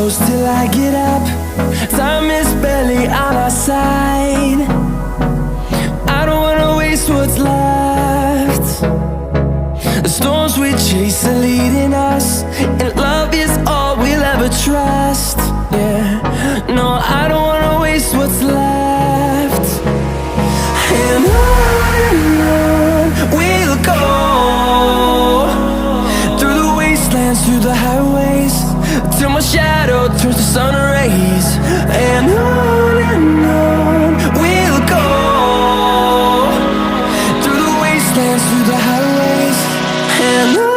close till I get up. Time is barely on our side. I don't wanna waste what's left. The storms we chase are leading us, and love is all we'll ever trust. Yeah, no, I don't wanna waste what's left. And on we'll go, through the wastelands, through the highways, till my shadow turns to sun rays. And on we'll go, through the wastelands, through the highways, and on.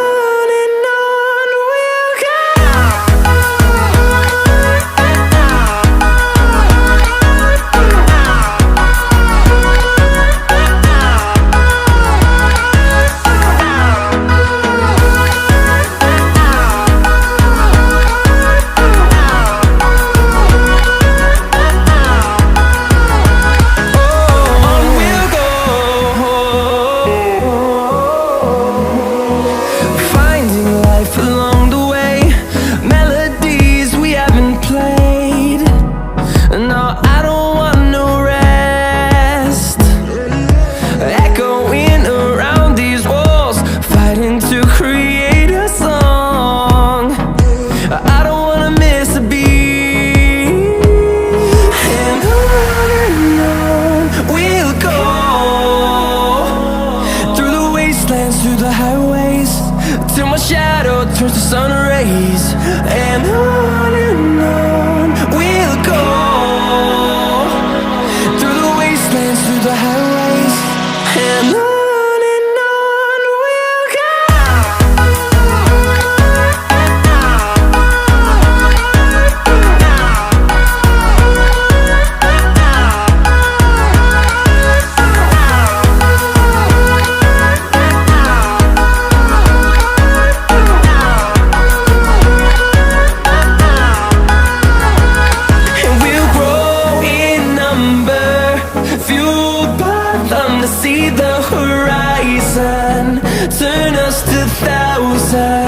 Along the way, melodies we haven't played. No, I don't want no rest. Echoing around these walls, fighting to create a song. I don't wanna miss a beat. And on we'll go, through the wastelands, through the highways, till my shadow turns to sun rays. And on we'll go, through the wastelands, through the highways, and on we'll go. See the horizon, turn us to thousands.